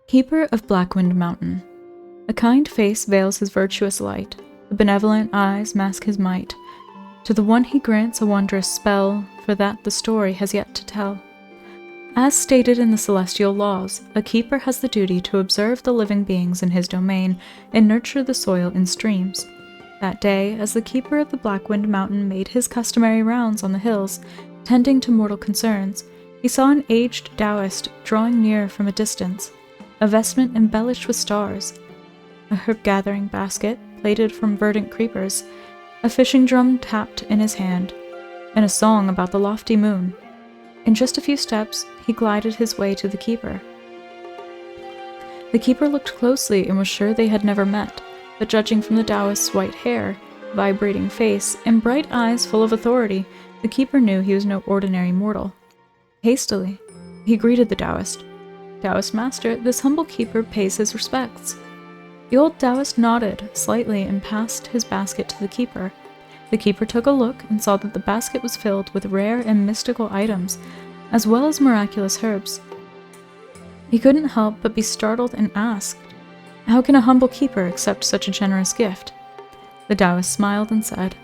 Keeper of Blackwind Mountain. A kind face veils his virtuous light, the benevolent eyes mask his might. To the one he grants a wondrous spell, for that the story has yet to tell. As stated in the celestial laws, a keeper has the duty to observe the living beings in his domain and nurture the soil in streams. That day, as the keeper of the Blackwind Mountain made his customary rounds on the hills, tending to mortal concerns, he saw an aged Taoist drawing near from a distance, a vestment embellished with stars, a herb-gathering basket plaited from verdant creepers, a fishing drum tapped in his hand, and a song about the lofty moon. In just a few steps, he glided his way to the keeper. The keeper looked closely and was sure they had never met, but judging from the Taoist's white hair, vibrating face, and bright eyes full of authority, the keeper knew he was no ordinary mortal. Hastily, he greeted the Taoist. "Taoist master, this humble keeper pays his respects." The old Taoist nodded slightly and passed his basket to the keeper. The keeper took a look and saw that the basket was filled with rare and mystical items, as well as miraculous herbs. He couldn't help but be startled and asked, "How can a humble keeper accept such a generous gift?" The Taoist smiled and said,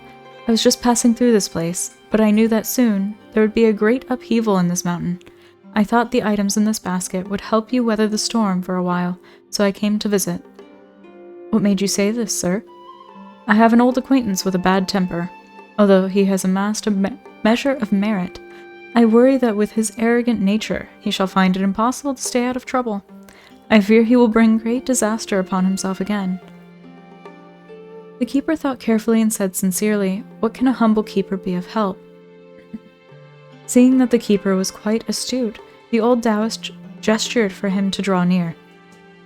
"I was just passing through this place, but I knew that soon there would be a great upheaval in this mountain. I thought the items in this basket would help you weather the storm for a while, so I came to visit." "What made you say this, sir?" "I have an old acquaintance with a bad temper. Although he has amassed a measure of merit, I worry that with his arrogant nature he shall find it impossible to stay out of trouble. I fear he will bring great disaster upon himself again." The keeper thought carefully and said sincerely, "What can a humble keeper be of help?" Seeing that the keeper was quite astute, the old Taoist gestured for him to draw near.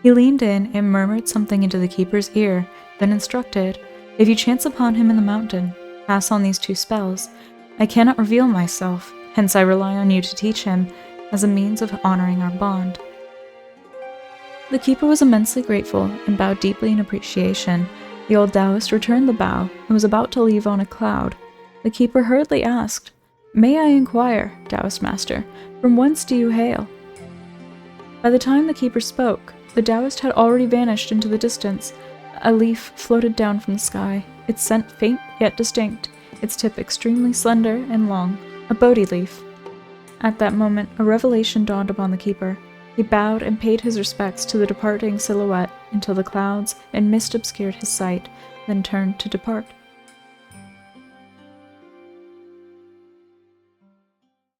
He leaned in and murmured something into the keeper's ear, then instructed, "If you chance upon him in the mountain, pass on these 2 spells. I cannot reveal myself, hence I rely on you to teach him as a means of honoring our bond." The keeper was immensely grateful and bowed deeply in appreciation. The old Taoist returned the bow and was about to leave on a cloud. The keeper hurriedly asked, "May I inquire, Taoist master, from whence do you hail?" By the time the keeper spoke, the Taoist had already vanished into the distance. A leaf floated down from the sky, its scent faint yet distinct, its tip extremely slender and long, a Bodhi leaf. At that moment, a revelation dawned upon the keeper. He bowed and paid his respects to the departing silhouette until the clouds and mist obscured his sight, then turned to depart.